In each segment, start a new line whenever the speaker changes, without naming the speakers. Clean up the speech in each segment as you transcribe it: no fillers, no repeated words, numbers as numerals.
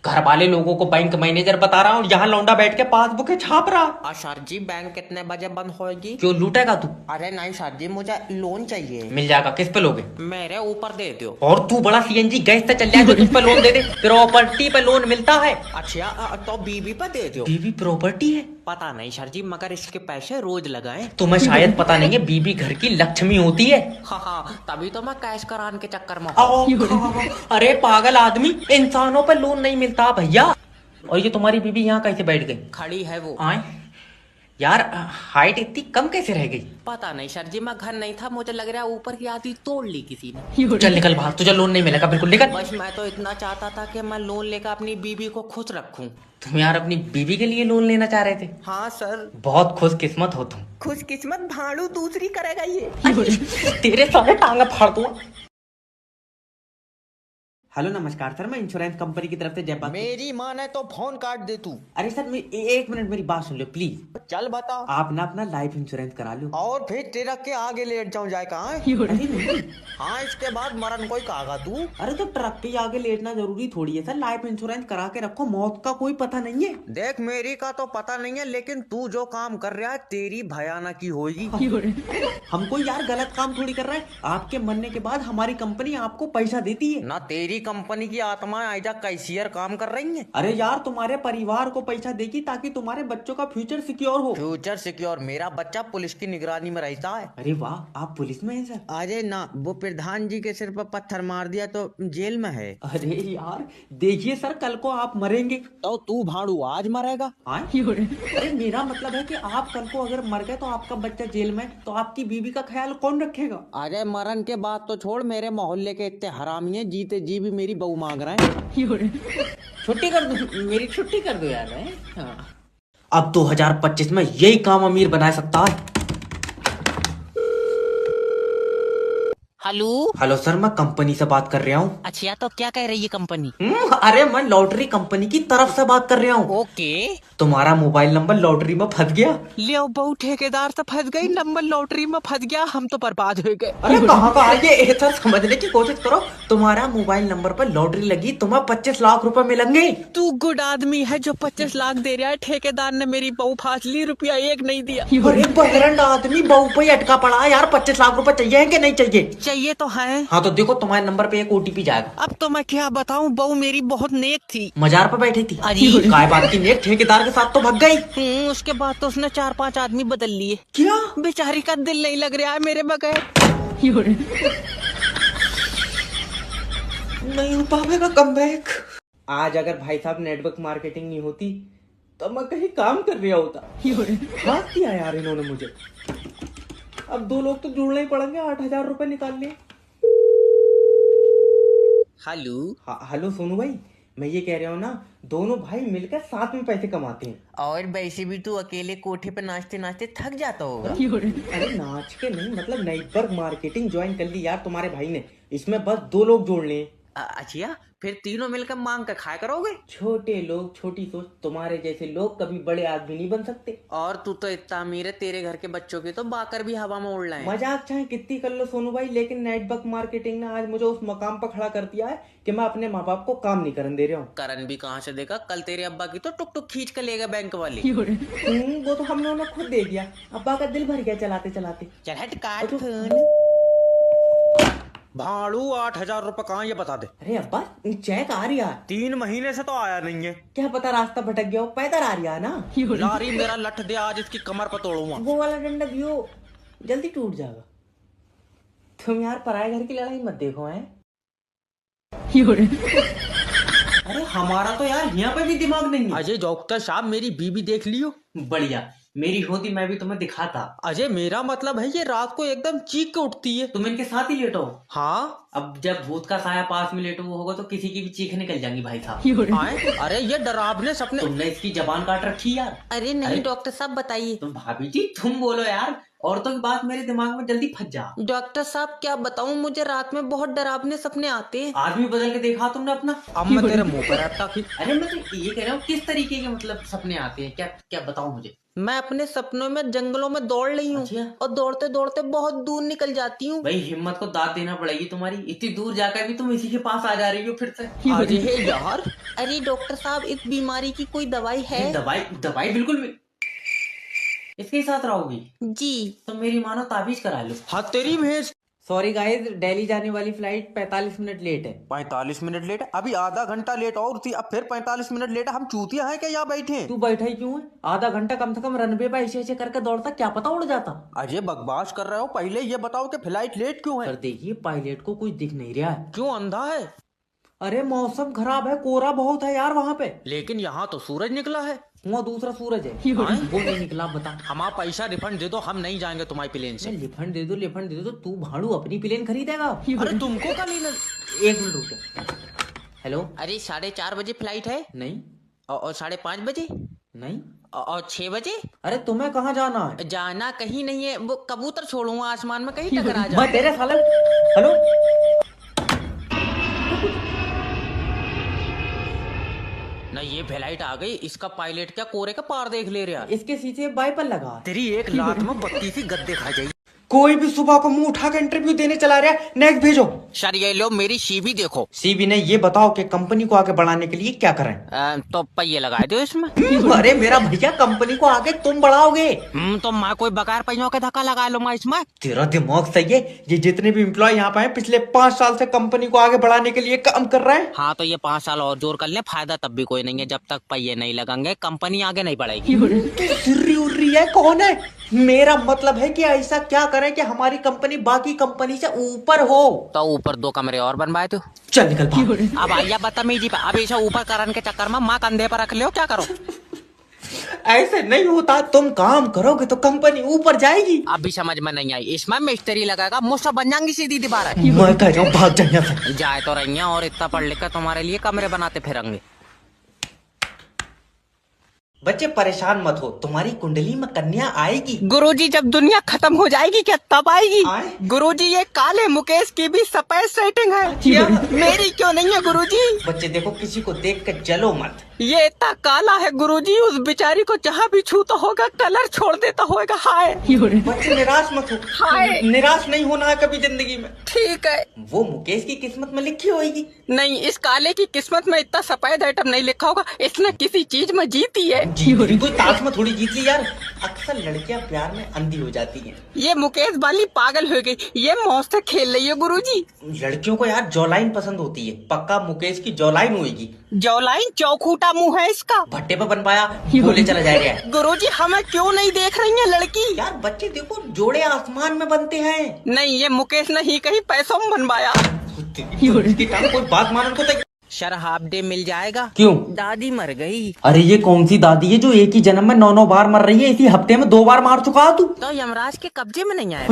घर वाले लोगों को बैंक मैनेजर बता रहा हूँ, यहाँ लौंडा बैठ के पासबुक छाप रहा।
सर जी बैंक कितने बजे बंद होगी?
क्यों लूटेगा तू?
अरे नहीं सर जी, मुझे लोन चाहिए।
मिल जाएगा। किस पे लोगे?
मेरे ऊपर दे दो।
और तू बड़ा सीएनजी गैस से चल जाए जो तुझ पे लोन दे दे। प्रॉपर्टी पे लोन मिलता है।
अच्छा तो बीबी पे दे दो।
बीबी प्रॉपर्टी है?
पता नहीं सर जी, मगर इसके पैसे रोज लगाए।
तुम्हें शायद पता नहीं है, बीबी घर की लक्ष्मी होती है।
हाँ, तभी तो मैं कैश कराने के चक्कर में
अरे पागल आदमी, इंसानों पे लोन नहीं मिलता भैया। और ये तुम्हारी बीबी यहाँ कैसे बैठ गई?
खड़ी है वो।
आए यार, हाइट इतनी कम कैसे रह गई?
पता नहीं सर जी, मैं घर नहीं था, मुझे लग रहा है ऊपर की आधी तोड़ ली किसी ने।
चल निकल बाहर, तुझे लोन नहीं मिलेगा, बिल्कुल निकल।
बस मैं तो इतना चाहता था कि मैं लोन लेकर अपनी बीबी को खुश रखूं।
तुम यार अपनी बीबी के लिए लोन लेना चाह रहे थे?
हाँ सर।
बहुत खुशकिस्मत हो तुम।
खुशकिस्मत भाड़ू दूसरी करेगा ये।
तेरे सारे टांगा फाड़ दूंगा।
हेलो नमस्कार सर, मैं इंश्योरेंस कंपनी की तरफ से जयपाल।
मेरी माँ ने तो फोन काट दे तू।
अरे सर एक मिनट मेरी बात सुन लो प्लीज।
चल बता।
आप ना अपना लाइफ इंश्योरेंस करा लो।
और फिर ट्रक के आगे लेट जाऊं जाए कहाँ?
अरे नहीं।
हाँ, इसके बाद मरण कोई कहागा तू।
अरे तो ट्रक के आगे लेटना जरूरी थोड़ी है सर, लाइफ इंश्योरेंस करा के रखो, मौत का कोई पता नहीं है।
देख मेरी का तो पता नहीं है, लेकिन तू जो काम कर रहा है तेरी भयानक ही होगी।
हम कोई यार गलत काम थोड़ी कर रहे हैं। आपके मरने के बाद हमारी कंपनी आपको पैसा देती है
ना। तेरी कंपनी की आत्मा आइजा कैशियर काम कर रही है।
अरे यार तुम्हारे परिवार को पैसा देगी ताकि तुम्हारे बच्चों का फ्यूचर सिक्योर हो।
Future secure? मेरा बच्चा पुलिस की निगरानी में रहता है।
अरे वाह, आप पुलिस में हैं सर?
अरे ना, वो प्रधान जी के सिर पर पत्थर मार दिया तो जेल में है।
अरे यार देखिए सर, कल को आप मरेंगे
तो तू भाड़ू आज मरेगा।
अरे मेरा मतलब है कि आप कल को अगर मर गए तो आपका बच्चा जेल में, तो आपकी बीवी का ख्याल कौन रखेगा?
अरे मरण के बाद तो छोड़, मेरे मोहल्ले के इतने हरामी हैं, जीते जी भी मेरी बहू मांग रहे हैं।
छुट्टी कर दो, मेरी छुट्टी कर दो यार। हाँ।
अब 2025 में यही काम अमीर बना सकता है।
हेलो।
हेलो सर, मैं कंपनी से बात कर रहा हूँ।
अच्छा, तो क्या कह रही है कंपनी?
अरे मैं लॉटरी कंपनी की तरफ से बात कर रहा हूँ।
ओके।
तुम्हारा मोबाइल नंबर लॉटरी में फंस गया।
ले बहू, ठेकेदार तो फंस गई, नंबर लॉटरी में फंस गया, हम तो बर्बाद हो गए।
अरे कहाँ का ये सर, समझने की कोशिश करो। तुम्हारा मोबाइल नंबर पर लॉटरी लगी, तुम्हें 25 लाख रुपए मिलेंगे।
तू गुड आदमी है जो 25 लाख दे रहा है, ठेकेदार ने मेरी बहू फांस ली, रुपया एक नहीं दिया।
अरे बहरंड आदमी बहू पे अटका पड़ा है यार। 25 लाख रुपए चाहिए कि नहीं चाहिए?
चाहिए तो है।
हाँ तो देखो, तुम्हारे नंबर पे एक ओटीपी जाएगा।
अब तो मैं क्या बताऊं, बहू मेरी बहुत नेक थी।
मजार पे बैठी थी?
अरे
काय बात की नेक, ठेकेदार के साथ तो भाग गई।
उसके बाद तो उसने 4-5 आदमी बदल लिए।
क्या?
बेचारी का दिल नहीं लग रहा है मेरे बगैर।
नहीं हो पाएगा कमबैक। आज अगर भाई साहब नेटवर्क मार्केटिंग नहीं होती तो मैं कहीं काम कर रहा होता। हाथ दिया यार इन्होंने मुझे। अब 2 लोग तो जुड़ने ही पड़ेंगे, 8,000 रुपए निकाल लिए।
हेलो।
हेलो सोनू भाई, मैं ये कह रहा हूँ ना, दोनों भाई मिलकर साथ में पैसे कमाते हैं।
और वैसे भी तू अकेले कोठे पे नाचते नाचते थक जाता होगा।
अरे नाच के नहीं, मतलब नेटवर्क मार्केटिंग ज्वाइन कर ली यार तुम्हारे भाई ने। इसमें बस 2 लोग जोड़ने हैं।
अच्छा, फिर तीनों मिलकर मांग कर खाया करोगे?
छोटे लोग, छोटी सोच। तुम्हारे जैसे लोग कभी बड़े आदमी नहीं बन सकते।
और तू तो इतना अमीर है, तेरे घर के बच्चों के तो बाकर भी हवा में उड़ रहे हैं।
मजाक चाहे कितनी कर लो सोनू भाई, लेकिन नेटवर्क मार्केटिंग ने आज मुझे उस मकाम पर खड़ा कर दिया है कि मैं अपने माँ बाप को काम नहीं करने दे रहा हूँ।
करण भी कहाँ से देगा? कल तेरे अब्बा की तो टुक टुक खींच कर लेगा बैंक वाले।
वो तो हम लोगों ने खुद दे दिया। अब्बा का दिल भर गया चलाते चलाते।
चल हट, काट फोन। भाड़ू 8,000 रुपए कहाँ, ये बता दे।
अरे अब्बा चेक आ रही है।
3 महीने से तो आया नहीं है।
क्या पता रास्ता भटक गया हो, पैदल आ रही है ना।
लारी मेरा लठ दे, आज इसकी कमर पर तोड़ूंगा।
वो वाला डंडा दियो, जल्दी टूट जाएगा। तुम यार पराये घर की लड़ाई मत देखो हैं। अरे हमारा तो यार यहाँ पे भी दिमाग नहीं है।
अजय डॉक्टर साहब, मेरी बीबी देख लियो।
बढ़िया, मेरी होती मैं भी तुम्हें दिखाता।
अजय मेरा मतलब है, ये रात को एकदम चीख के उठती है।
तुम इनके साथ ही लेटो।
हाँ।
अब जब भूत का साया पास में लेटो होगा तो किसी की भी चीख निकल जाएंगी भाई साहब।
अरे ये डरावने सपने।
तुमने इसकी जबान काट रखी यार।
अरे नहीं डॉक्टर साहब, बताइए।
तुम भाभी जी तुम बोलो यार, औरतों की बात मेरे दिमाग में जल्दी फंस जा।
डॉक्टर साहब क्या बताऊं, मुझे रात में बहुत डरावने सपने आते हैं।
आदमी बदल के देखा तुमने अपना?
अब मैं तेरे मुंह पर अटका।
अरे मैं तो ये कह रहा हूँ, किस तरीके के मतलब सपने आते हैं, क्या क्या बताओ मुझे।
मैं अपने सपनों में जंगलों में दौड़ रही हूँ
अच्छा।
और दौड़ते दौड़ते बहुत दूर निकल जाती हूँ।
भाई हिम्मत को दाद देना पड़ेगी तुम्हारी, इतनी दूर जाकर भी तुम इसी के पास आ जा रही हो फिर से।
अरे हे यार, अरे डॉक्टर साहब, इस बीमारी की कोई दवाई है?
दवाई दवाई बिल्कुल इसके साथ रहोगी
जी।
तो मेरी मानो ताबीज करा लो।
हाँ तेरी भैंस।
सॉरी गाइस, दिल्ली जाने वाली फ्लाइट 45 मिनट लेट है।
45 मिनट लेट है? अभी आधा घंटा लेट और थी, अब फिर 45 मिनट लेट है। हम चूतिया हैं क्या यहाँ बैठे हैं?
तू बैठा ही क्यों है? आधा घंटा कम से कम रनवे पे ऐसे ऐसे करके दौड़ता, क्या पता उड़ जाता।
अजय बकवास कर रहे हो, पहले ये बताओ कि फ्लाइट लेट क्यों है?
सर देखिए, पायलट को कुछ दिख नहीं रहा है।
क्यों, अंधा है?
अरे मौसम खराब है, कोहरा बहुत है यार वहाँ पे।
लेकिन यहाँ तो सूरज निकला है।
वहाँ दूसरा सूरज है, वो नहीं निकला। बता।
हमारा पैसा रिफंड दे दो, हम नहीं जाएंगे तुम्हारी प्लेन से।
लिफंड दे दो, लिफंड दे दो, तो तू भाड़ू अपनी प्लेन खरीदेगा।
अरे तुमको का लेना?
एक मिनट रुक जा। हेलो।
अरे 4:30 बजे फ्लाइट है
नहीं
और 5:30 बजे
नहीं।
और 6 बजे।
अरे तुम्हें कहाँ जाना है?
जाना कहीं नहीं है, वो कबूतर छोड़ूंगा आसमान में, कहीं टकरा जा।
मैं तेरे साले। हेलो।
ना ये फ्लाइट आ गई, इसका पायलट क्या कोरे का पार देख ले रहा है?
इसके शीशे वाइपर लगा है।
तेरी एक लात में 32 गद्दे खा जाएगी।
कोई भी सुबह को मुंह उठा के इंटरव्यू देने चला रहा है। नेक्स्ट भेजो।
सर ये लो मेरी सीवी देखो।
सीबी ने ये बताओ कि कंपनी को आगे बढ़ाने के लिए क्या करें?
तो पहिए लगा दो इसमें।
अरे मेरा भैया, कंपनी को आगे तुम बढ़ाओगे।
तो मैं कोई बगैर पहियों के धक्का लगा लूंगा इसमें।
तेरा दिमाग सही है। ये जितने भी एम्प्लॉय यहाँ पे हैं, पिछले 5 साल से कंपनी को आगे बढ़ाने के लिए काम कर रहे हैं।
हाँ तो ये 5 साल और जोर कर ले, फायदा तब भी कोई नहीं है। जब तक पहिए नहीं लगेंगे कंपनी आगे नहीं बढ़ेगी।
सिर्री उर्री है, कौन है? मेरा मतलब है कि ऐसा क्या करें कि हमारी कंपनी बाकी कंपनी से ऊपर हो।
तो ऊपर 2 कमरे और बनवाए तो।
चल निकल भाग।
अब आइया बदतमीजी पे, अब इसे ऊपर करने के चक्कर में माँ कंधे पर रख लियो, क्या करो?
ऐसे नहीं होता, तुम काम करोगे तो कंपनी ऊपर जाएगी।
अब भी समझ में नहीं आई, इसमें मिस्त्री लगाएगा, मुझसे बन जाएंगी सीधी दीवार।
मैं कह रहा हूँ भाग जाइए से।
जाए तो रही हैं और इतना पढ़ लिख कर तुम्हारे लिए कमरे बनाते फिरेंगे।
बच्चे परेशान मत हो, तुम्हारी कुंडली में कन्या आएगी।
गुरुजी जब दुनिया खत्म हो जाएगी क्या तब आएगी?
आए?
गुरुजी ये काले मुकेश की भी सफेद सेटिंग है, मेरी क्यों नहीं है गुरुजी?
बच्चे देखो, किसी को देख कर जलो मत।
ये इतना काला है गुरुजी, उस बेचारी को जहाँ भी छूता होगा कलर छोड़ देता होगा। हाय
बच्चे निराश मत हो।
हाय।
निराश नहीं होना है कभी जिंदगी में।
ठीक है।
वो मुकेश की किस्मत में लिखी होगी।
नहीं, इस काले की किस्मत में इतना सफेद आइटम नहीं लिखा होगा, इसने किसी चीज में जीती है।
कोई ताश में थोड़ी जीत ली यार। अक्सर लड़कियां प्यार में अंधी हो जाती हैं।
ये मुकेश वाली पागल हो गई, ये मौज से खेल रही है गुरुजी।
लड़कियों को यार जॉलाइन पसंद होती है, पक्का मुकेश की जॉलाइन होगी।
जौलाइन चौखूटा मुंह है इसका।
भट्टे पे बन पाया, बोले चला जाएगा।
गुरुजी हमें क्यों नहीं देख रही है लड़की?
यार बच्चे देखो, जोड़े आसमान में बनते हैं।
नहीं, ये मुकेश ने ही कहीं पैसों में बनवाया।
कोई बात मानने को तो।
सर हाफ डे मिल जाएगा?
क्यों?
दादी मर गई।
अरे ये कौन सी दादी है जो एक ही जन्म में 9 बार मर रही है? इसी हफ्ते में 2 बार मार चुका तू।
तो यमराज के कब्जे में नहीं आया।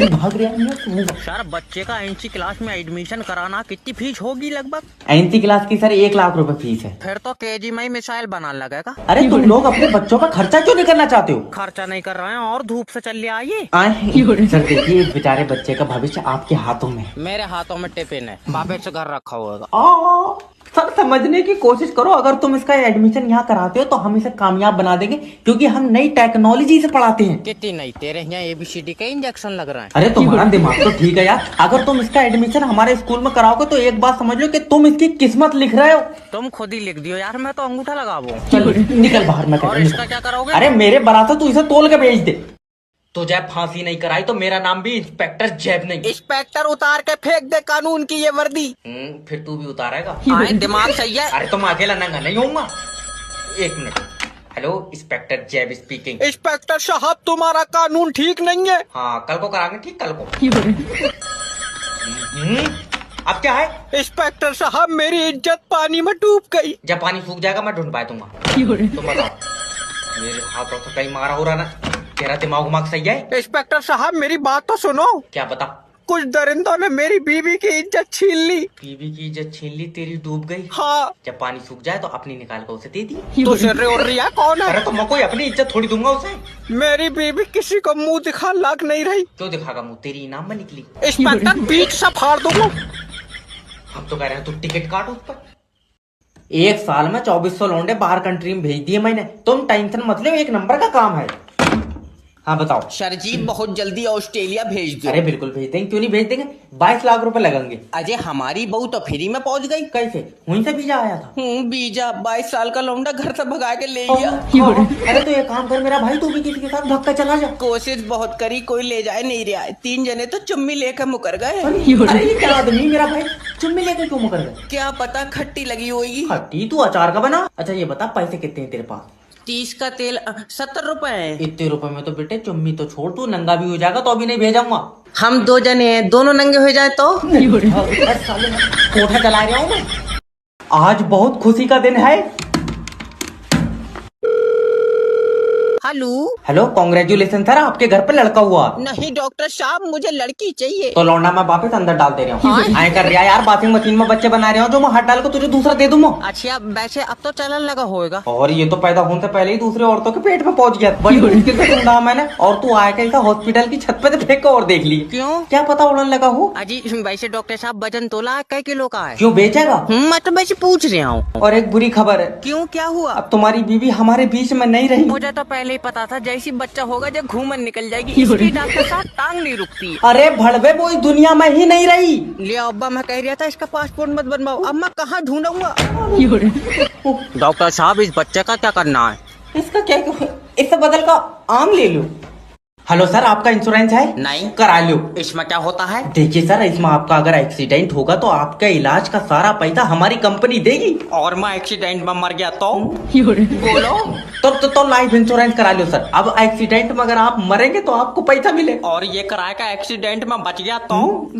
भाग रहा है।
सर बच्चे का एनसी क्लास में एडमिशन कराना कितनी फीस होगी लगभग?
एनसी क्लास की सर 1 लाख रुपए फीस है।
फिर तो केजी में ही मिसाइल बनाने लगेगा।
अरे तुम लोग अपने बच्चों का खर्चा क्यों नहीं करना चाहते हो?
खर्चा नहीं कर रहे हैं और धूप से चल आइए।
सर देखिए, इस बेचारे बच्चे का भविष्य आपके हाथों में।
मेरे हाथों में टिफिन है, बापे से घर रखा होगा।
सर समझने की कोशिश करो, अगर तुम इसका एडमिशन यहाँ कराते हो तो हम इसे कामयाब बना देंगे, क्योंकि हम नई टेक्नोलॉजी से पढ़ाते हैं।
कितनी नहीं, तेरे यहाँ ABCD का इंजेक्शन लग रहा है।
अरे तुम्हारा दिमाग तो ठीक है यार, अगर तुम इसका एडमिशन हमारे स्कूल में कराओगे तो एक बात समझ लो कि तुम इसकी किस्मत लिख रहे हो।
तुम खुद ही लिख दियो यार, मैं तो अंगूठा लगाऊं।
चल निकल बाहर में।
और इसका क्या करोगे?
अरे मेरे बराबर तू इसे तोल के भेज दे। तो जब फांसी नहीं कराई तो मेरा नाम भी इंस्पेक्टर जैब नहीं।
इंस्पेक्टर उतार के फेंक दे कानून की ये वर्दी।
फिर तू भी उतारेगा?
दिमाग सही है।
अरे तुम अकेला नंगा नहीं होऊंगा। 1 मिनट। हेलो, इंस्पेक्टर जैब स्पीकिंग।
इंस्पेक्टर साहब तुम्हारा कानून ठीक नहीं है।
हाँ कल को कराएंगे, ठीक कल को। अब क्या है?
इंस्पेक्टर साहब मेरी इज्जत पानी में डूब गई।
जब पानी सूख जाएगा मैं ढूंढ पाया दूंगा। तुम बताओ, मेरे हाथों तो कहीं मारा हो रहा ना? तेरा दिमाग सही है?
इंस्पेक्टर साहब मेरी बात तो सुनो।
क्या बता?
कुछ दरिंदों ने मेरी बीवी की इज्जत छीन ली।
बीवी की इज्जत छीन ली? तेरी डूब गई?
हाँ।
जब पानी सूख जाए तो अपनी निकाल कर उसे दे दी।
तो सिर और रिया कौन है?
अरे तो मैं कोई अपनी इज्जत थोड़ी दूंगा उसे।
मेरी बीवी किसी को मुंह दिखा लायक नहीं रही।
क्यों दिखागा मुंह? तेरी इनाम में निकली।
इंस्पेक्टर बीच से फाड़ दूंगा।
हम तो कह रहे हैं तू टिकट काट उस पर। एक साल में 2400 लौंडे बाहर कंट्री में भेज दिए मैंने। तुम टेंशन मत लो, एक नंबर का काम है। हाँ बताओ।
सर जी बहुत जल्दी ऑस्ट्रेलिया भेज दो।
अरे बिल्कुल भेज देंगे, क्यों नहीं भेज देंगे। 22 लाख रुपए लगेंगे।
अजय हमारी बहू तो फ्री में पहुंच गई।
कैसे? वहीं से वीजा आया था।
बीजा 22 साल का लौंडा घर से भगा के ले गया।
अरे तो एक काम कर मेरा भाई, तू भी किसी के साथ धक्का चला जा।
कोशिश बहुत करी, कोई ले जाए नहीं रहा है। 3 जने तो चुम्मी लेकर मुकर गए।
अरे ये क्या आदमी मेरा भाई, चुम्मी लेकर क्यों मुकर गए?
क्या पता खट्टी लगी होगी।
खट्टी तू अचार का बना। अच्छा ये बता पैसे कितने हैं तेरे पास?
30 का तेल 70 रुपए है।
इतने रुपए में तो बेटे चुम्मी तो छोड़, तू नंगा भी हो जाएगा तो अभी नहीं भेजूंगा।
हम 2 जने हैं, दोनों नंगे हो जाए तो।
कोठा चला रहा हूँ मैं। आज बहुत खुशी का दिन है।
हेलो।
हेलो, कांग्रेचुलेशन सर, आपके घर पे लड़का हुआ।
नहीं डॉक्टर साहब, मुझे लड़की चाहिए।
तो लौंडा मैं वापस अंदर डाल दे रहा हूँ। आए कर रहा यार, वॉशिंग मशीन में बच्चे बना रहे हो जो मैं हाथ डाल कर तुझे दूसरा दे दूंगा।
अच्छा वैसे अब तो चलन लगा होएगा।
और ये तो पैदा होने से पहले ही दूसरे औरतों के पेट में पहुंच गया। बड़ी मुश्किल से ढूंढा मैंने, और तू आया कैसा हॉस्पिटल की छत पे से फेंक और देख ली।
क्यों?
क्या पता उड़न लगा हो।
अजी वैसे डॉक्टर साहब वजन तोला कई किलो का है?
क्यों बेचेगा?
मैं तो वैसे पूछ रहा हूँ।
और एक बुरी खबर है।
क्यों, क्या हुआ?
अब तुम्हारी बीवी हमारे बीच में नहीं रही।
मुझे तो पहले ही पता था, जैसी बच्चा होगा जब घूमन निकल जाएगी। इसकी डॉक्टर साहब टांग नहीं रुकती।
अरे भड़वे, वो इस दुनिया में ही नहीं रही।
लिया अब्बा, मैं कह रहा था इसका पासपोर्ट मत बनवाओ। अब मैं कहाँ ढूंढूंगा? डॉक्टर साहब इस बच्चे का क्या करना है?
इसका क्या, इससे बदल का आम ले लो। हेलो सर, आपका इंश्योरेंस है?
नहीं।
करा लो।
इसमें क्या होता है?
देखिए सर, इसमें आपका अगर एक्सीडेंट होगा तो आपका इलाज का सारा पैसा हमारी कंपनी देगी।
और मैं एक्सीडेंट में मर गया तो? बोलो।
तो लाइफ इंश्योरेंस करा लो सर। अब एक्सीडेंट में अगर आप मरेंगे तो आपको पैसा मिलेगा।
और ये कराए का एक्सीडेंट में बच गया तो?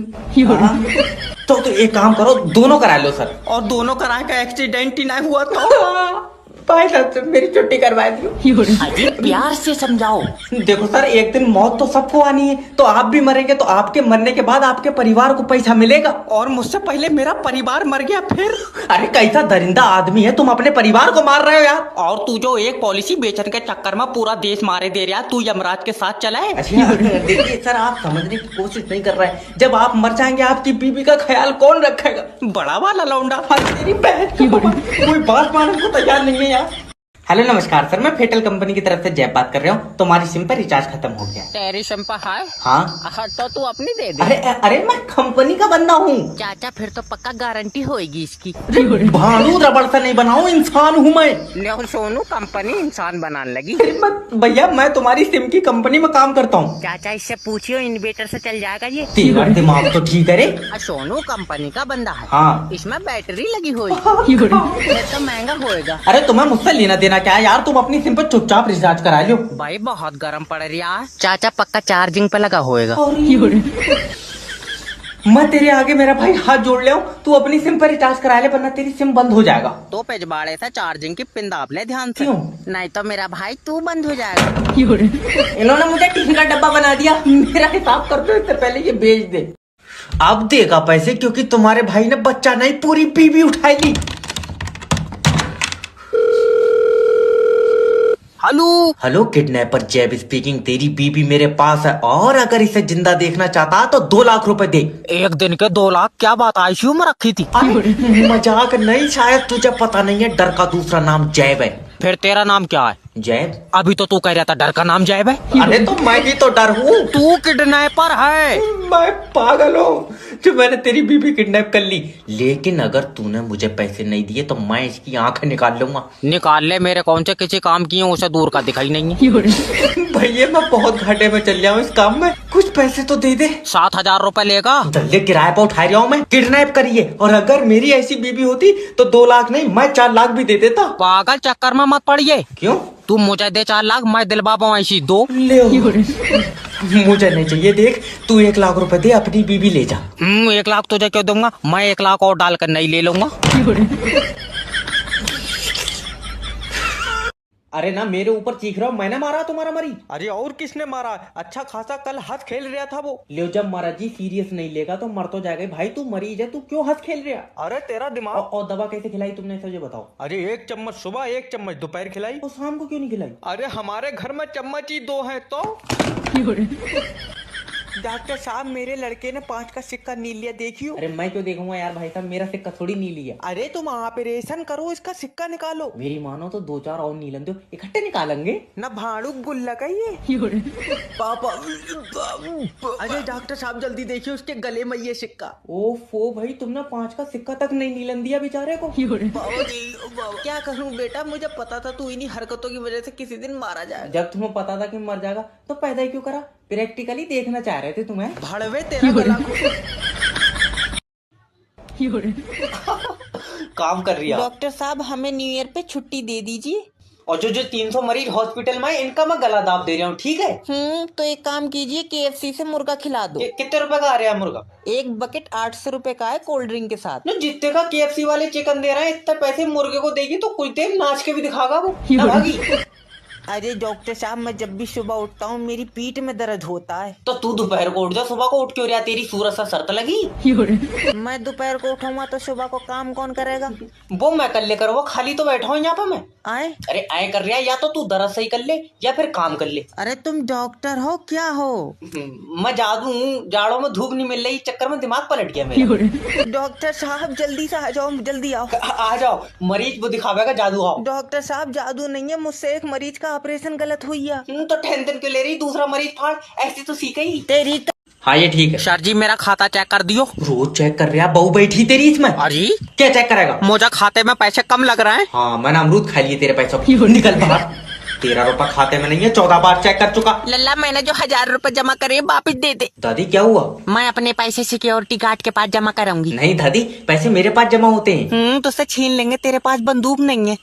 तो एक काम करो, दोनों करा लो सर।
और दोनों कराए का एक्सीडेंट ही नहीं हुआ तो?
भाई साहब मेरी छुट्टी करवा दियो।
अजी प्यार से समझाओ।
देखो सर, एक दिन मौत तो सबको आनी है, तो आप भी मरेंगे तो आपके मरने के बाद आपके परिवार को पैसा मिलेगा।
और मुझसे पहले मेरा परिवार मर गया फिर?
अरे कैसा दरिंदा आदमी है, तुम अपने परिवार को मार रहे हो यार।
और तू जो एक पॉलिसी बेचने के चक्कर में पूरा देश मारे दे रहा, तू यमराज के साथ चला है।
अच्छा देखिए सर, आप समझने की कोशिश नहीं कर रहे हैं। जब आप मर जाएंगे आपकी बीवी का ख्याल कौन रखेगा?
बड़ा वाला लौंडा।
तेरी बहन कोई बात मानने को तैयार नहीं है यार। हेलो नमस्कार सर, मैं फेटल कंपनी की तरफ से जय बात कर रहा हूँ। तुम्हारी सिम पर रिचार्ज खत्म हो गया।
तेरी सिम पर है?
हाँ।
तो तू अपनी दे दे।
अरे मैं कंपनी का बंदा हूँ।
चाचा फिर तो पक्का गारंटी होगी इसकी।
भालू रबड़ से नहीं बनाऊँ, इंसान हूँ मैं।
ले सोनू, कंपनी इंसान बनाने लगी।
भैया मैं तुम्हारी सिम की कंपनी में काम करता हूँ।
चाचा इससे पूछियो, इन्वेटर से चल जाएगा ये।
तेरा दिमाग तो ठीक है रे।
सोनू कंपनी का बंदा है।
हाँ।
इसमें बैटरी लगी होगी। फिर तो महंगा होएगा।
अरे तुम्हें मुझसे लेना देना क्या है यार, तुम अपनी सिम पर चुपचाप रिचार्ज करा लो।
भाई बहुत गर्म पड़ रहा है। चाचा पक्का चार्जिंग पे लगा होएगा।
मैं तेरे आगे मेरा भाई हाथ जोड़ ले, तू अपनी सिम पर रिचार्ज करा ले, वरना तेरी सिम बंद हो जाएगा।
तो पिछवाड़े से चार्जिंग की पिन दाब ले ध्यान से।
क्यों?
नहीं तो मेरा भाई तू बंद हो जाएगा।
इन्होंने मुझे टिफिन का डब्बा बना दिया। मेरा हिसाब कर दो, इससे पहले ये बेच दे। अब देगा पैसे, क्योंकि तुम्हारे भाई ने बच्चा नहीं पूरी बीवी उठाई ली। हेलो किडनैपर जैब स्पीकिंग। तेरी बीबी मेरे पास है, और अगर इसे जिंदा देखना चाहता तो 2 लाख रुपए दे।
एक दिन के 2 लाख? क्या बात, आईसीयू में रखी थी?
मजाक नहीं, शायद तुझे पता नहीं है, डर का दूसरा नाम जैब है।
फिर तेरा नाम क्या है?
जैब।
अभी तो तू कह रहा था डर का नाम जैब है।
अरे तो मैं ही तो डर हूँ।
तू किडनैपर है।
मैं पागल हूँ जो मैंने तेरी बीबी किडनैप कर ली। लेकिन अगर तूने मुझे पैसे नहीं दिए तो मैं इसकी आंखें निकाल लूंगा।
निकाल ले, मेरे कौन से किसी काम की है, उसे दूर का दिखाई नहीं है।
भैया मैं बहुत घाटे में चल रहा हूँ इस काम में, कुछ पैसे तो दे दे।
7,000 रुपए लेगा?
जल्दी किराए पर उठा रहा हूँ मैं। किडनैप करिए, और अगर मेरी ऐसी बीबी होती तो 2 लाख नहीं, मैं 4 लाख भी दे देता।
पागल, चक्कर में मत पड़िए।
क्यों?
तू मुझे दे 4 लाख, मैं दिलवा पाऊँ ऐसी 2।
ले मुझे नहीं चाहिए। देख तू 1 लाख रुपए दे, अपनी बीबी ले जा।
1 लाख तुझे क्यों दूंगा, मैं 1 लाख और डालकर नहीं ले लूंगा।
अरे ना मेरे ऊपर चीख रहा हूँ, मैंने मारा तुम्हारा मरी?
अरे और किसने मारा? अच्छा खासा कल हंस खेल रहा था वो।
ले जब महाराज जी सीरियस नहीं लेगा तो मर तो जाएगा। भाई तू मरीज है, तू क्यों हंस खेल रहा?
अरे तेरा दिमाग।
और दवा कैसे खिलाई तुमने, मुझे बताओ।
अरे 1 चम्मच सुबह, 1 चम्मच दोपहर खिलाई।
और शाम को क्यों नहीं खिलाई?
अरे हमारे घर में चम्मच ही 2 हैं तो।
डॉक्टर साहब मेरे लड़के ने 5 का सिक्का नील लिया, देखियो।
अरे मैं क्यों देखूंगा यार भाई साहब, मेरा सिक्का थोड़ी नीली है।
अरे तुम ऑपरेशन करो, इसका सिक्का निकालो।
मेरी मानो तो 2-4 और नीलन दो, इकट्ठे निकालेंगे।
ना भाड़ू गुल्ला का ये पापा। अरे डॉक्टर साहब जल्दी देखिए उसके गले में ये सिक्का।
ओफो भाई, तुमने 5 का सिक्का तक नहीं नीलन दिया बेचारे को।
बाबा जी, बाबा। क्या करूं बेटा, मुझे पता था तू इन्हीं हरकतों की वजह से किसी दिन मारा जाएगा।
जब तुम्हें पता था कि मर जाएगा तो पैदा ही क्यों करा? प्रैक्टिकली देखना चाह रहे थे तुम्हें।
भड़वे तेरा गला
काम कर रही है।
डॉक्टर साहब हमें न्यू ईयर पे छुट्टी दे दीजिए।
और जो 300 मरीज हॉस्पिटल में है, इनका मैं गला दाब दे रहा हूँ, ठीक है?
तो एक काम कीजिए, KFC से मुर्गा खिला दो।
कितने रुपए का आ रहा है मुर्गा?
एक बकेट 800 रुपए का है, कोल्ड ड्रिंक के साथ।
ना जितने का KFC वाले चिकन दे रहे हैं, इतने पैसे मुर्गे को देगी तो कुछ देर नाच के भी दिखागा वो, ना भागी।
अरे डॉक्टर साहब मैं जब भी सुबह उठता हूँ मेरी पीठ में दर्द होता है।
तो तू दोपहर को उठ जा, सुबह को उठ क्यों रहा? तेरी सूरत सा शर्त लगी।
मैं दोपहर को उठूंगा तो सुबह को काम कौन करेगा?
वो मैं कर ले, करो, खाली तो बैठा हूँ यहाँ पे मैं।
आए?
अरे आए कर रहा है, या तो तू दर्द सही कर ले या फिर काम कर ले।
अरे तुम डॉक्टर हो क्या हो?
मैं जादू हूँ, जाड़ों में धूप नहीं मिल रही, चक्कर में दिमाग पलट गया मेरा।
डॉक्टर साहब जल्दी से आ जाओ, जल्दी आओ।
आ जाओ, मरीज वो दिखावेगा जादू। आओ।
डॉक्टर साहब जादू नहीं है, मुझसे एक मरीज का ऑपरेशन गलत हुई है।
तो टेंशन क्यों ले रही? दूसरा मरीज फाड़, ऐसे तो सीख ही।
तेरी
हाँ ये ठीक है।
सर जी मेरा खाता चेक कर दियो।
रोज चेक कर रहा, बहू बैठी तेरी इसमें।
अरे
क्या चेक करेगा?
मुझे खाते में पैसे कम लग रहे हैं।
हाँ मैंने अमरूद खा लिए तेरे पैसों की। निकल बाहर, 13 रुपए खाते में नहीं है, 14 बार चेक कर चुका।
लल्ला मैंने जो 1000 रुपए जमा करे वापिस दे दे।
दादी क्या हुआ?
मैं अपने पैसे सिक्योरिटी गार्ड के पास जमा कराऊंगी।
नहीं दादी, पैसे मेरे पास जमा होते हैं।
तो उससे छीन लेंगे, तेरे पास बंदूक नहीं है।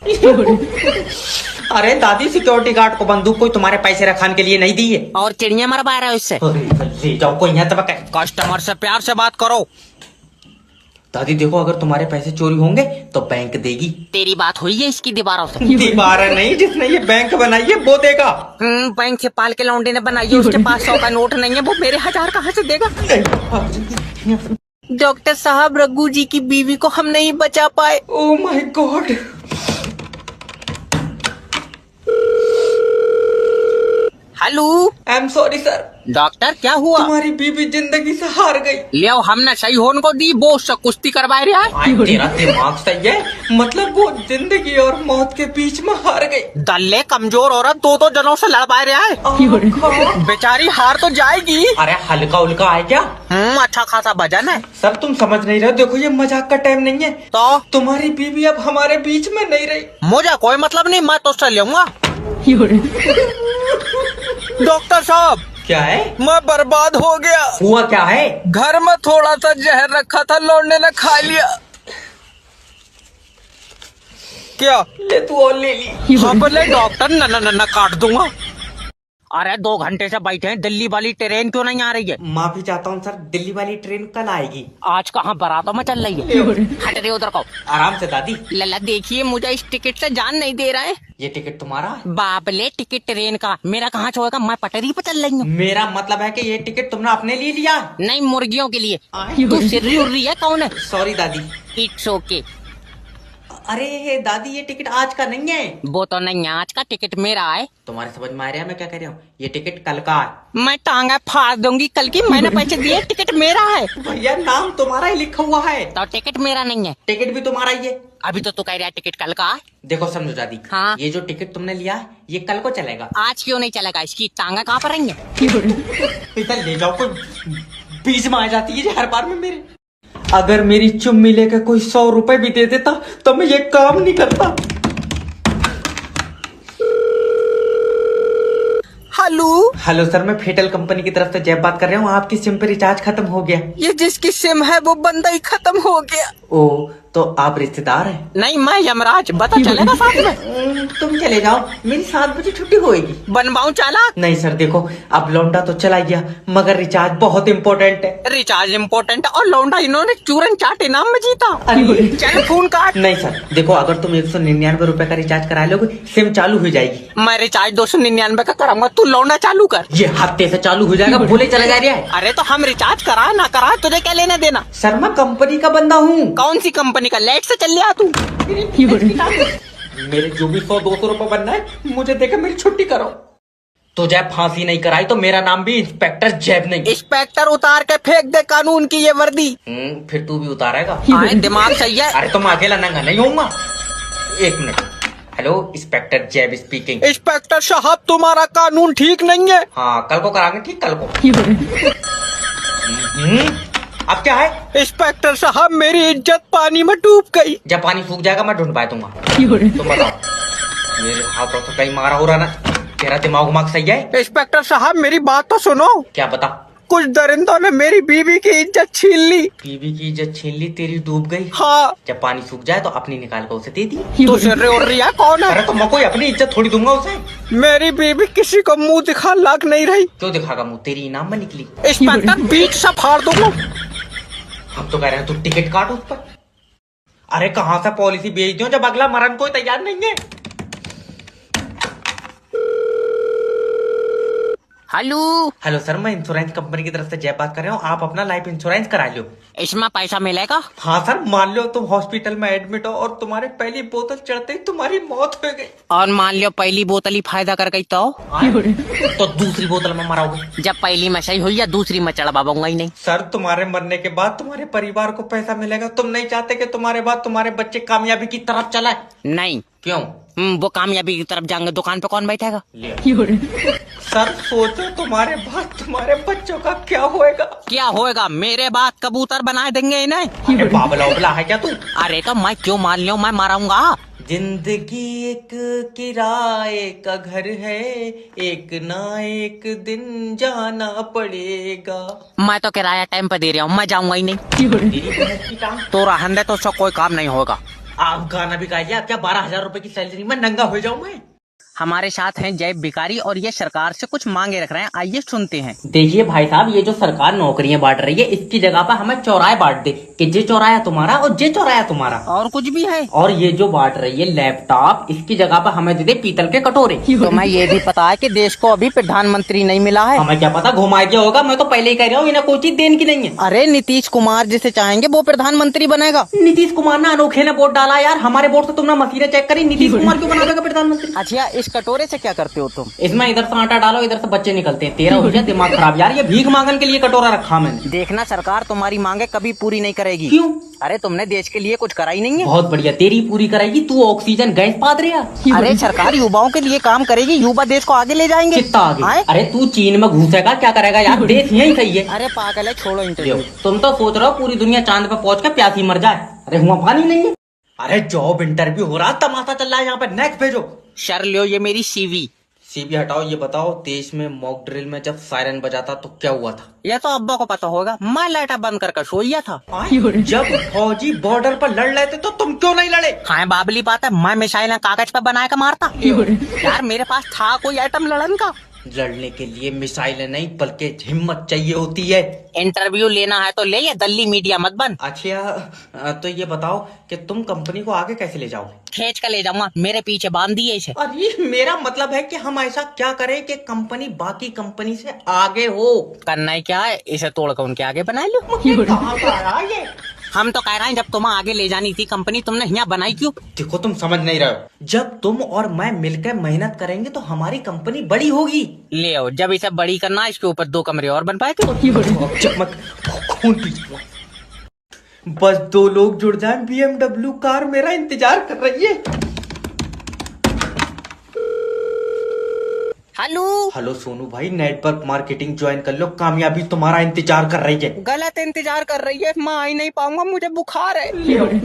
अरे दादी, सिक्योरिटी गार्ड को बंदूक कोई तुम्हारे पैसे रखाने के लिए नहीं दी है।
और चिड़िया मरवा रहा है उससे।
ले जाओ कोई यहाँ तक।
कस्टमर से प्यार से बात करो।
दादी देखो, अगर तुम्हारे पैसे चोरी होंगे तो बैंक देगी।
तेरी बात हुई है इसकी दीवारों से?
दीवार नहीं, जिसने ये बैंक बनाई है वो देगा।
बैंक से पाल के लौंडे ने बनाई है, उसके पास 100 का नोट नहीं है, वो मेरे 1000 कहाँ से देगा? डॉक्टर साहब रघु जी की बीवी को हम नहीं बचा पाए।
Oh my God.
Hello,
I am sorry sir.
Doctor क्या हुआ?
तुम्हारी बीवी जिंदगी से हार गई।
लियो हमने सही होने को दी, वो उससे कुश्ती करवा रहा है।
तेरा दिमाग सही है, मतलब वो जिंदगी और मौत के बीच में हार गई।
दल्ले कमजोर औरत 2 जनों से लड़वा रहा है, बेचारी हार तो जाएगी।
अरे हल्का उल्का है क्या?
अच्छा खासा वजन है।
सर तुम समझ नहीं रहे, देखो ये मजाक का टाइम नहीं है।
तो
तुम्हारी बीवी अब हमारे बीच में नहीं रही।
मुझे कोई मतलब नहीं, मैं तो उससे लूंगा। डॉक्टर साहब
क्या है?
मैं बर्बाद हो गया।
हुआ क्या है?
घर में थोड़ा सा जहर रखा था, लौंडे ने खा लिया। क्या?
ले तू और ले ली।
हाँ बोले डॉक्टर, न काट दूंगा। अरे 2 घंटे से बैठे हैं, दिल्ली वाली ट्रेन क्यों नहीं आ रही है?
माफी चाहता हूँ सर, दिल्ली वाली ट्रेन कल आएगी।
आज कहाँ बारातों में चल रही है? हट रहे उधर को।
आराम से दादी।
लल्ला देखिए, मुझे इस टिकट से जान नहीं दे रहा है।
ये टिकट तुम्हारा है?
बाबले टिकट ट्रेन का, मेरा कहाँ छोड़ेगा? मैं पटरी पे चल रही हूँ।
मेरा मतलब है कि ये टिकट तुमने अपने लिए लिया?
नहीं, मुर्गियों के लिए। तू सिर्री उर्री है कौन है?
सॉरी दादी।
It's okay.
अरे दादी, ये टिकट आज का नहीं है।
वो तो नहीं, आज का टिकट मेरा है।
तुम्हारे समझ में आ रहा है मैं क्या कह रहा हूँ? ये टिकट कल का है।
मैं टांगा फाड़ दूंगी कल की, मैंने पैसे दिए, टिकट मेरा है।
भैया नाम तुम्हारा ही लिखा हुआ है।
तो टिकट मेरा नहीं है।
टिकट भी तुम्हारा ही है।
अभी तो तू कह रहा है टिकट कल का है।
देखो समझो दादी,
हाँ?
ये जो टिकट तुमने लिया है ये कल को चलेगा।
आज क्यों नहीं चलेगा? इसकी टांगा कहाँ पर रहेंगे?
इधर ले जाओ, कोई बीच में आ जाती है हर बार में मेरे। अगर मेरी चुम्मी लेकर कोई 100 रुपए भी दे देता तो मैं ये काम नहीं करता। हेलो सर, मैं फेटल कंपनी की तरफ से जय बात कर रहा हूँ। आपकी सिम पे रिचार्ज खत्म हो गया।
ये जिसकी सिम है वो बंदा ही खत्म हो गया।
ओ, तो आप रिश्तेदार हैं?
नहीं, मैं यमराज, पता चलेगा साथ में।
तुम चले जाओ, मेरी 7 बजे छुट्टी होएगी।
बनवाऊं चालाक?
नहीं सर, देखो अब लौंडा तो चला गया मगर रिचार्ज बहुत इम्पोर्टेंट है।
रिचार्ज इम्पोर्टेंट और लौंडा इन्होंने चूरन चाट इनाम में जीता।
अरे
चल फोन काट।
नहीं सर, देखो अगर तुम 199 रुपए का रिचार्ज करा लोगे सिम चालू हो जाएगी।
मैं रिचार्ज 299 का कराऊंगा, तू लौंडा चालू कर।
ये हफ्ते से चालू हो जाएगा, बोले चला जा रहा है।
अरे तो हम रिचार्ज करा ना करा तुझे क्या लेना देना?
सर मैं कंपनी का बंदा हूँ।
कौन सी कंपनी का? लेट से चल लिया तू।
मेरे जो भी 100-200 रुपए बनना है मुझे देकर मेरी छुट्टी करो।
तो जैब फांसी नहीं कराई तो मेरा नाम भी इंस्पेक्टर जैब नहीं।
इंस्पेक्टर उतार के फेंक दे कानून की ये वर्दी।
फिर तू भी उतारेगा?
आए दिमाग सही है।
अरे तुम अकेला नंगा नहीं होऊंगा। एक मिनट। हेलो, इंस्पेक्टर जैब स्पीकिंग।
इंस्पेक्टर साहब तुम्हारा कानून ठीक नहीं है।
हाँ, कल को कराएंगे ठीक, कल को। अब क्या है?
इंस्पेक्टर साहब मेरी इज्जत पानी में डूब गई।
जब पानी सूख जाएगा मैं ढूंढ पाया दूंगा। तुम बताओ, मेरे हाथों तो कहीं मारा हो रहा ना? तेरा दिमाग सही है?
इंस्पेक्टर साहब मेरी बात तो सुनो।
क्या बता?
कुछ दरिंदों ने मेरी बीवी की इज्जत छीन ली।
बीवी की इज्जत छीन ली, तेरी डूब गई।
हाँ।
जब पानी सूख जाए तो अपनी निकाल कर उसे दे दी।
तो सिर और रिया कौन है?
अरे तो मैं कोई अपनी इज्जत थोड़ी दूंगा उसे।
मेरी बीवी किसी को मुंह दिखा लाग नहीं रही।
क्यों दिखागा मुंह? तेरी इनाम में निकली।
इंस्पेक्टर बीच से फाड़ दूंगा।
हम तो कह रहे हैं तू टिकट काट उस पर। अरे कहाँ से पॉलिसी भेज दो जब अगला मरण कोई तैयार नहीं है।
हेलो।
हेलो सर, मैं इंश्योरेंस कंपनी की तरफ से जय बात कर रहा हूँ। आप अपना लाइफ इंश्योरेंस करा लो।
इसमें पैसा मिलेगा?
हाँ सर, मान लो तुम हॉस्पिटल में एडमिट हो और तुम्हारे पहली बोतल चढ़ते ही तुम्हारी मौत हो गई।
और मान लो पहली बोतल ही फायदा कर गई तो
दूसरी बोतल में मराओगे।
जब पहली में सही हुई या दूसरी में चढ़वाऊंगा ही नहीं।
सर, तुम्हारे मरने के बाद तुम्हारे परिवार को पैसा मिलेगा। तुम नहीं चाहते कि तुम्हारे बाद तुम्हारे बच्चे कामयाबी की तरफ चलाए?
नहीं।
क्यों?
वो कामयाबी की तरफ जाएंगे, दुकान पे कौन बैठेगा?
सर सोचो, तुम्हारे बाद तुम्हारे बच्चों का क्या होएगा?
क्या होएगा? मेरे बाद कबूतर बना देंगे इन्हें।
अरे बाबला उबला है क्या तू?
अरे तो मैं क्यों मान लूं, मैं मारूंगा।
जिंदगी एक किराए का घर है, एक ना एक दिन जाना पड़ेगा।
मैं तो किराया टाइम पे दे रहा हूँ, मैं जाऊंगा ही नहीं। तो रहने दे, तो उसका कोई काम नहीं होगा।
आप गाना भी गाइए। आप क्या 12,000 रुपए की सैलरी में नंगा हो जाऊं मैं?
हमारे साथ हैं जय भिखारी और ये सरकार से कुछ मांगे रख रहे हैं, आइए सुनते हैं।
देखिए भाई साहब, ये जो सरकार नौकरियां बांट रही है, इसकी जगह पर हमें चौराहे बांट दे कि जे चौराया तुम्हारा और जे चौराया तुम्हारा।
और कुछ भी है?
और ये जो बांट रही है लैपटॉप, इसकी जगह पर हमें दे दे पीतल के कटोरे।
तो मैं ये भी पता है कि देश को अभी प्रधानमंत्री नहीं मिला है।
हमें क्या पता, घुमा दिया होगा। मैं तो पहले ही कह रहा हूँ, इन्हें कोई चीज देने की नहीं है।
अरे नीतीश कुमार जिसे चाहेंगे वो प्रधानमंत्री बनेगा।
नीतीश कुमार ने अनोखे ने वोट डाला यार। हमारे वोट से तुमने मशीनें चेक करी, नीतीश कुमार क्यों बना देगा प्रधानमंत्री?
अच्छा, इस कटोरे से क्या करते हो तुम?
इसमें इधर से आटा डालो, इधर से बच्चे निकलते हैं। तेरा हो गया दिमाग खराब यार। ये भीख मांगन के लिए कटोरा रखा मैंने।
देखना सरकार तुम्हारी मांगे कभी पूरी नहीं करेगी।
क्यों?
अरे तुमने देश के लिए कुछ करा ही नहीं है।
बहुत बढ़िया, तेरी पूरी कराएगी। तू ऑक्सीजन गैस पाद रहा।
अरे सरकार युवाओं के लिए काम करेगी, युवा देश को आगे ले जाएंगे।
कितना आगे?
आए?
अरे तू चीन में घुसेगा, क्या करेगा यार? देश यही सही है।
अरे पागल है, छोड़ो इंटरव्यू।
तुम तो सोच रहे हो पूरी दुनिया चांद पे पहुंच कर प्यासी मर जाए। अरे हुआ पानी नहीं है। अरे जॉब इंटरव्यू हो रहा, तमाशा चल रहा है यहाँ पे। नेक्स्ट भेजो।
सर लो ये मेरी सीवी।
सीबी हटाओ। ये बताओ, देश में मॉक ड्रिल में जब सायरन बजाता तो क्या हुआ था?
ये तो अब्बा को पता होगा, मैं लाइटा बंद कर सोया था।
जब फौजी बॉर्डर पर लड़ रहे थे तो तुम क्यों नहीं लड़े?
हाँ बाबली बात है, मैं मिसाइल कागज पे बना के मारता। यार मेरे पास था कोई आइटम लड़न का।
लड़ने के लिए मिसाइलें नहीं बल्कि हिम्मत चाहिए होती है।
इंटरव्यू लेना है तो ले, ये दल्ली मीडिया मत बन।
अच्छा, तो ये बताओ कि तुम कंपनी को आगे कैसे ले जाओगे?
खींच कर ले जाऊंगा, मेरे पीछे बांध दिए इसे।
अरे मेरा मतलब है कि हम ऐसा क्या करें कि कंपनी बाकी कंपनी से आगे हो।
करना ही क्या है, इसे तोड़ कर उनके आगे बना लो।
कहाँ से आया ये?
हम तो कह रहे हैं जब तुम्हें आगे ले जानी थी कंपनी, तुमने यहाँ बनाई क्यों?
देखो तुम समझ नहीं रहे हो। जब तुम और मैं मिलकर मेहनत करेंगे तो हमारी कंपनी बड़ी होगी।
ले आओ, जब इसे बड़ी करना इसके ऊपर 2 कमरे और बन पाए थे।
चकमक खून पी जाओ। बस 2 लोग जुड़ जाएं, BMW कार मेरा इंतजार कर रही है। हेलो सोनू भाई, नेटवर्क मार्केटिंग ज्वाइन कर लो। कामयाबी तुम्हारा इंतजार कर रही है।
गलत इंतजार कर रही है, मैं आ नहीं पाऊंगा, मुझे बुखार है।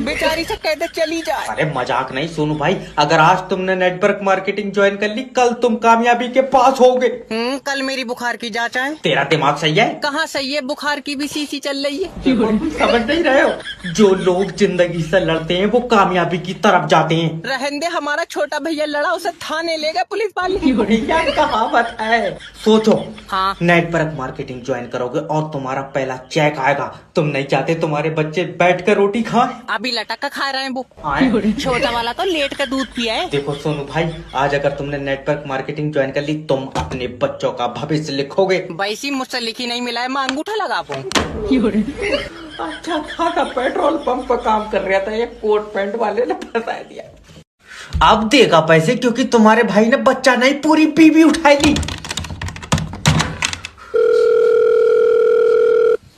बेचारी से कह दे चली जाए।
अरे मजाक नहीं सोनू भाई, अगर आज तुमने नेटवर्क मार्केटिंग ज्वाइन कर ली, कल तुम कामयाबी के पास होगे।
कल मेरी बुखार की जांच है।
तेरा दिमाग सही है?
कहाँ सही है, बुखार की भी शीशी चल रही है।
समझ नहीं रहे हो? जो लोग जिंदगी से लड़ते हैं वो कामयाबी की तरफ जाते हैं।
रहने, हमारा छोटा भैया लड़ा, उसे थाने ले गए पुलिस वाले।
कहावत है। सोचो,
हाँ
नेटवर्क मार्केटिंग ज्वाइन करोगे और तुम्हारा पहला चेक आएगा। तुम नहीं चाहते तुम्हारे बच्चे बैठकर रोटी खाएं?
अभी लटक कर खा रहे हैं वो। छोटा वाला तो लेट कर दूध पिया है।
देखो सोनू भाई, आज अगर तुमने नेटवर्क मार्केटिंग ज्वाइन कर ली, तुम अपने बच्चों का भविष्य लिखोगे।
वैसी मुझसे लिखी नहीं मिला है, मैं अंगूठा लगा पाऊँ।
अच्छा खासा पेट्रोल पंप पर काम कर रहा था, ये कोट पैंट वाले ने फंसा दिया। अब देगा पैसे, क्योंकि तुम्हारे भाई ने बच्चा नहीं पूरी बीवी उठाई ली।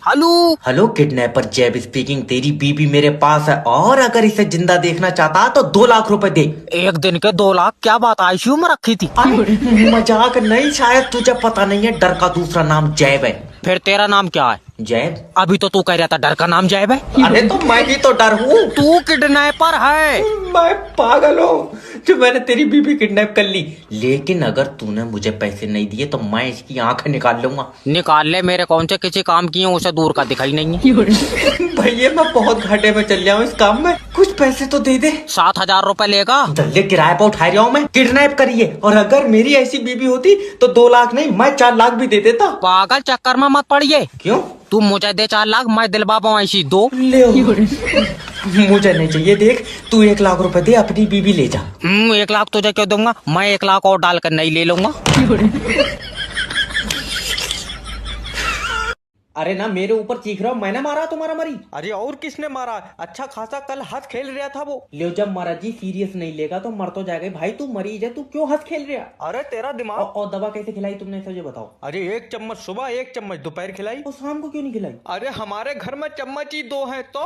हेलो।
हेलो किडनैपर जैब स्पीकिंग। तेरी बीबी मेरे पास है और अगर इसे जिंदा देखना चाहता तो 2 लाख रुपए दे।
एक दिन के 2 लाख? क्या बात, आईसीयू में रखी थी?
अरे मजाक नहीं, शायद तुझे पता नहीं है, डर का दूसरा नाम जैब है।
फिर तेरा नाम क्या है?
जैब।
अभी तो तू कह रहा था डर का नाम जैब है।
अरे तो मैं ही तो डर हूँ।
तू किडनैपर है।
मैं पागल हूँ जो मैंने तेरी बीबी किडनैप कर ली। लेकिन अगर तूने मुझे पैसे नहीं दिए तो मैं इसकी आंखें निकाल लूंगा।
निकाल ले, मेरे कौन से किसी काम की है, उसे दूर का दिखाई नहीं है।
भैया मैं बहुत घाटे में चल जाऊँ इस काम में, कुछ पैसे तो दे दे।
7,000 रुपए लेगा?
दल्ले किराए पर उठा रहा हूँ मैं, किडनैप करिए। और अगर मेरी ऐसी बीबी होती तो 2 लाख नहीं मैं 4 लाख भी दे देता।
पागल चक्कर में मत पड़िए।
क्यों?
तू मुझे दे 4 लाख, मैं दिलवा पाऊँ ऐसी 2।
ले मुझे नहीं चाहिए। देख तू 1 लाख रुपए दे, अपनी बीबी ले जा।
1 लाख तुझे क्यों दूंगा, मैं 1 लाख और डालकर नहीं ले लूंगा।
अरे ना मेरे ऊपर चीख रहा हूँ, मैंने मारा तुम्हारा मरी।
अरे और किसने मारा? अच्छा खासा कल हंस खेल रहा था वो।
ले जब महाराज जी सीरियस नहीं लेगा तो मर तो जाएगा। भाई तू मरीज है, तू क्यों हंस खेल रहा?
अरे तेरा दिमाग।
और दवा कैसे खिलाई तुमने, मुझे बताओ।
अरे 1 चम्मच सुबह, 1 चम्मच दोपहर खिलाई।
और शाम को क्यों नहीं खिलाई?
अरे हमारे घर में चम्मच ही 2 है तो।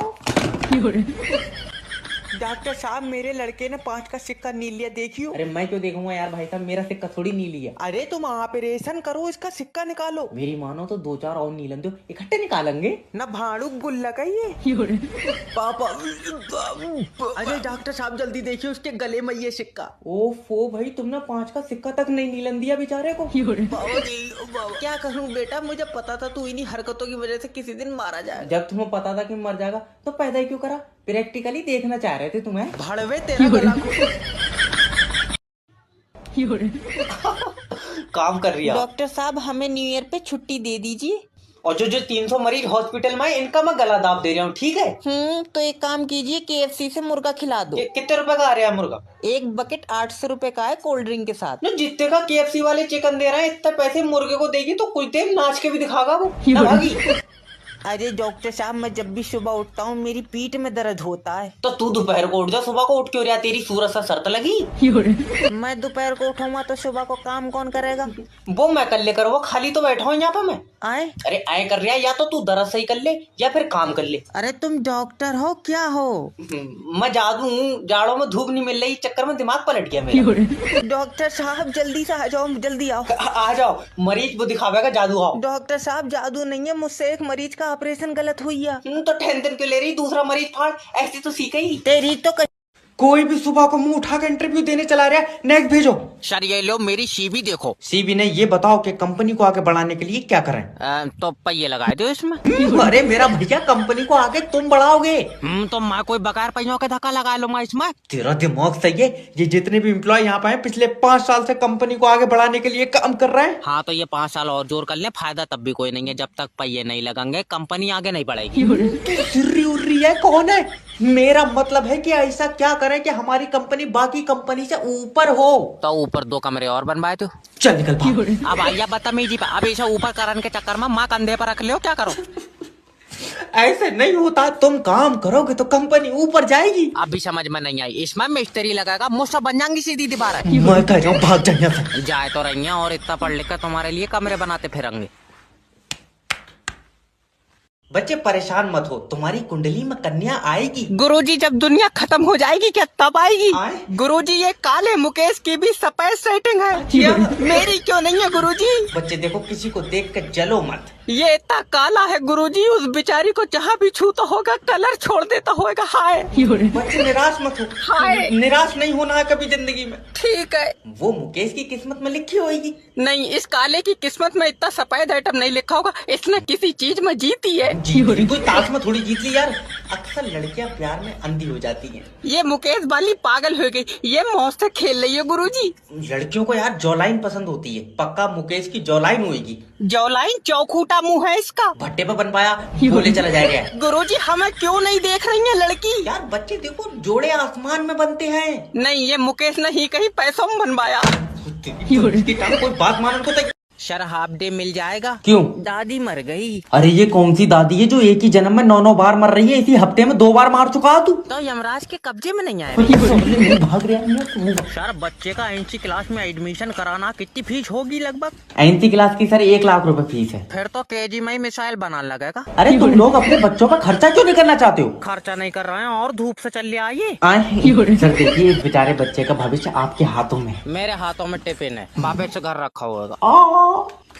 डॉक्टर साहब मेरे लड़के ने 5 का सिक्का नील लिया, देखियो।
अरे मैं क्यों देखूंगा यार, भाई साहब मेरा सिक्का थोड़ी नीली है।
अरे तुम ऑपरेशन करो, इसका सिक्का निकालो।
मेरी मानो तो 2-4 और नीलन दो, इकट्ठे निकालेंगे
ना भाड़ू गुल्ला का ये। पापा। अरे डॉक्टर साहब जल्दी देखिए उसके गले में ये सिक्का।
ओफो भाई, तुमने 5 का सिक्का तक नहीं नीलन दिया बेचारे को।
क्या करूं बेटा, मुझे पता था तू इन्हीं हरकतों की वजह से किसी दिन मारा जाए।
जब तुम्हें पता था कि मर जाएगा तो पैदा ही क्यों करा? प्रैक्टिकली देखना चाह रहे थे तुम्हें।
भड़वे तेरा गला।
काम कर रही है।
डॉक्टर साहब हमें न्यू ईयर पे छुट्टी दे दीजिए।
और जो 300 मरीज हॉस्पिटल में है, इनका मैं गला दाब दे रहा हूँ, ठीक है?
तो एक काम कीजिए, KFC से मुर्गा खिला दो।
कितने रुपए का आ रहा है मुर्गा?
एक बकेट 800 रुपए का है कोल्ड ड्रिंक के साथ।
ना जितने का KFC वाले चिकन दे रहे हैं इतने पैसे मुर्गे को देगी तो कुछ देर नाच के भी दिखागा वो ना भागी।
अरे डॉक्टर साहब मैं जब भी सुबह उठता हूँ मेरी पीठ में दर्द होता है।
तो तू दोपहर को उठ जा, सुबह को उठ क्यों रहा? तेरी सूरत सा शर्त लगी।
मैं दोपहर को उठूंगा तो सुबह को काम कौन करेगा?
वो मैं कर ले कर, वो खाली तो बैठा हूँ यहाँ पे मैं।
आए?
अरे आए कर रहा है, या तो तू दर्द सही कर ले या फिर काम कर ले।
अरे तुम डॉक्टर हो क्या हो?
मैं जादू हूँ, जाड़ों में धूप नहीं मिल रही, चक्कर में दिमाग पलट गया मेरा।
डॉक्टर साहब जल्दी से आ जाओ, जल्दी आओ।
आ जाओ, मरीज वो दिखावेगा जादू। आओ।
डॉक्टर साहब जादू नहीं है, मुझसे एक मरीज का ऑपरेशन गलत हुई है।
तो टेंशन क्यों ले रही? दूसरा मरीज फाड़, ऐसे तो सीखा ही।
तेरी तो
कोई भी सुबह को मुंह उठा के इंटरव्यू देने चला रहा है। नेक्स्ट भेजो।
सर ये लो मेरी सीवी देखो।
सीबी ने ये बताओ कि कंपनी को आगे बढ़ाने के लिए क्या करें?
तो पहिए लगाए दो इसमें।
अरे मेरा भैया, कंपनी को आगे तुम बढ़ाओगे।
तो मैं कोई बगैर पहियों के धक्का लगा लूंगा इसमें।
तेरा दिमाग सही है। ये जितने भी एम्प्लॉय यहाँ पे हैं पिछले 5 साल से कंपनी को आगे बढ़ाने के लिए काम कर रहे हैं।
हाँ तो ये 5 साल और जोर कर ले, फायदा तब भी कोई नहीं है। जब तक पहिए नहीं लगेंगे कंपनी आगे नहीं बढ़ेगी।
तू सिर्री उर्री है, कौन है? मेरा मतलब है कि ऐसा क्या करें कि हमारी कंपनी बाकी कंपनी से ऊपर हो।
तो ऊपर 2 कमरे और बनवाए तो।
चल निकल भाग।
अब आइया बदतमीजी पे, अब इसे ऊपर करने के चक्कर में माँ कंधे पर रख लियो, क्या करो?
ऐसे नहीं होता, तुम काम करोगे तो कंपनी ऊपर जाएगी।
अभी समझ में नहीं आई, इसमें मिस्त्री लगाएगा, मुझसे बन जाएंगी सीधी दीवार।
मैं कह रहा हूँ भाग जा यहाँ से।
जाए तो रही हैं और इतना पढ़ लिख कर तुम्हारे लिए कमरे बनाते फिरेंगे।
बच्चे परेशान मत हो, तुम्हारी कुंडली में कन्या आएगी।
गुरुजी जब दुनिया खत्म हो जाएगी क्या तब आएगी?
आए?
गुरुजी ये काले मुकेश की भी सफेद सेटिंग है, मेरी क्यों नहीं है गुरुजी?
बच्चे देखो, किसी को देख कर जलो मत।
ये इतना काला है गुरुजी, उस बेचारी को जहाँ भी छूता होगा कलर छोड़ देता होगा। हाय
बच्चे निराश मत हो।
हाय।
निराश नहीं होना है कभी जिंदगी में।
ठीक है।
वो मुकेश की किस्मत में लिखी होगी।
नहीं, इस काले की किस्मत में इतना सफेद आइटम नहीं लिखा होगा, इसने किसी चीज में जीती है।
जीती कोई ताश में थोड़ी जीत ली यार। अक्सर लड़कियां प्यार में अंधी हो जाती हैं।
ये मुकेश वाली पागल हो गई, ये मौज से खेल रही है गुरुजी।
लड़कियों को यार जॉलाइन पसंद होती है, पक्का मुकेश की जॉलाइन होगी।
जौलाइन चौखूटा मुंह है इसका।
भट्टे पे बन पाया, बोले चला जाएगा।
गुरुजी हमें क्यों नहीं देख रही है लड़की?
यार बच्चे देखो, जोड़े आसमान में बनते हैं।
नहीं, ये मुकेश ने ही कहीं पैसों में बनवाया।
कोई बात मानने को तो
सर हाफ डे मिल जाएगा।
क्यों?
दादी मर गई।
अरे ये कौन सी दादी है जो एक ही जन्म में 9 बार मर रही है? इसी हफ्ते में 2 बार मार चुका तू।
तो यमराज के कब्जे में नहीं आया।
नहीं भाग रहा है।
सर बच्चे का एनसी क्लास में एडमिशन कराना कितनी फीस होगी लगभग?
एनसी क्लास की सर 1 लाख रुपए फीस है।
फिर तो केजी में ही मिसाइल बनाने लगेगा।
अरे तुम लोग अपने बच्चों का खर्चा क्यों नहीं करना चाहते हो?
खर्चा नहीं कर रहे हैं और धूप से चल आइए।
सर देखिए इस बेचारे बच्चे का भविष्य आपके हाथों में है।
मेरे हाथों में टिफिन है, वापस से घर रखा होगा।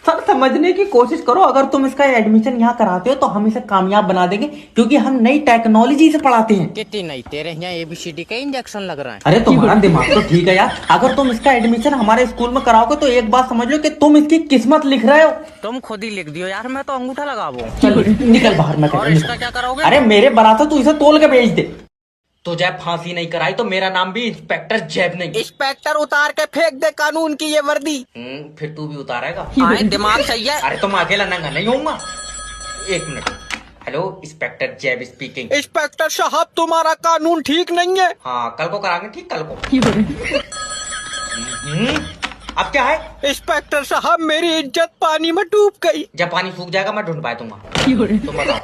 सर समझने की कोशिश करो, अगर तुम इसका एडमिशन यहाँ कराते हो तो हम इसे कामयाब बना देंगे, क्योंकि हम नई टेक्नोलॉजी से पढ़ाते हैं।
कितनी नहीं, तेरे यहाँ ABCD के इंजेक्शन लग रहे हैं।
अरे तुम्हारा दिमाग तो ठीक है यार, अगर तुम इसका एडमिशन हमारे स्कूल में कराओगे तो एक बात समझ लो कि तुम इसकी किस्मत लिख रहे हो।
तुम खुद ही लिख दियो यार, मैं तो अंगूठा लगाऊं।
चल निकल बाहर में।
और इसका क्या करोगे?
अरे मेरे बराबर तू इसे तोल के भेज दे। तो जब फांसी नहीं कराई तो मेरा नाम भी इंस्पेक्टर जैब नहीं।
इंस्पेक्टर उतार के फेंक दे कानून की ये वर्दी।
फिर तू भी उतारेगा?
दिमाग सही है।
अरे तुम अकेला नंगा नहीं होऊंगा। 1 मिनट। हेलो इंस्पेक्टर जैब स्पीकिंग।
इंस्पेक्टर साहब तुम्हारा कानून ठीक नहीं है।
हाँ कल को कराएंगे ठीक, कल को। अब क्या है?
इंस्पेक्टर साहब मेरी इज्जत पानी में डूब गई।
जब पानी सूख जाएगा मैं ढूंढ पाया दूंगा। तुम बताओ,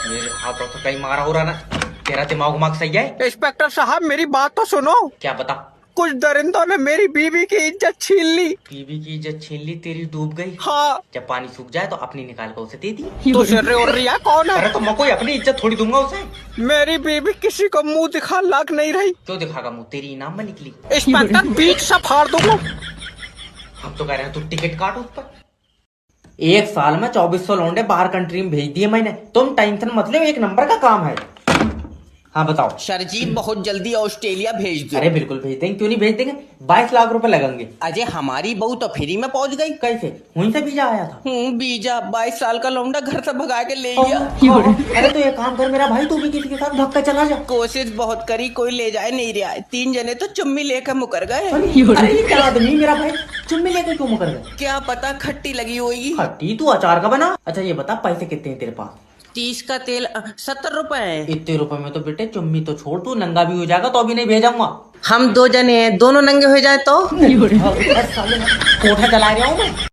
मेरे हाथों तो कहीं मारा हो रहा ना? तेरा दिमाग उमाग सही है?
इंस्पेक्टर साहब मेरी बात तो सुनो।
क्या बता?
कुछ दरिंदों ने मेरी बीवी की इज्जत छीन ली।
बीवी की इज्जत छीन ली, तेरी डूब गई।
हाँ।
जब पानी सूख जाए तो अपनी निकाल कर उसे दे दी।
तो सिर और रिया कौन है?
अरे तो मैं कोई अपनी इज्जत थोड़ी दूंगा उसे।
मेरी बीवी किसी को मुंह दिखा लायक नहीं रही।
क्यों दिखागा मुंह? तेरी इनाम में निकली।
इंस्पेक्टर बीच से फाड़ दूंगा।
हम तो कह रहे हैं तू टिकट काट उस पर। 1 साल में 2400 लौंडे बाहर कंट्री में भेज दिए मैंने। तुम टेंशन मत लो, 1 नंबर का काम है। हाँ बताओ।
सर जी बहुत जल्दी ऑस्ट्रेलिया भेज दो।
अरे बिल्कुल भेज देंगे, क्यों नहीं भेज देंगे। 22 लाख रुपए लगेंगे।
अजय हमारी बहू तो फ्री में पहुंच गई।
कैसे? वहीं से वीजा आया था।
बीजा 22 साल का लौंडा घर से भगा के ले गया।
अरे तो एक काम कर मेरा भाई, तू भी किसी के साथ भाग कर चला जा।
कोशिश बहुत करी, कोई ले जाए नहीं रहा है। 3 जने तो चुम्मी लेकर मुकर गए।
अरे ये क्या आदमी मेरा भाई, चुम्मी लेकर क्यों मुकर गए?
क्या पता खट्टी लगी होगी।
खट्टी? तू अचार का बना। अच्छा ये बता पैसे कितने हैं तेरे पास?
30 का तेल 70 रुपए है।
इतने रुपए में तो बेटे चुम्मी तो छोड़, तू नंगा भी हो जाएगा तो अभी नहीं भेजाऊंगा।
हम 2 जने हैं, दोनों नंगे हो जाए तो।
कोठा चला रहा हूँ मैं।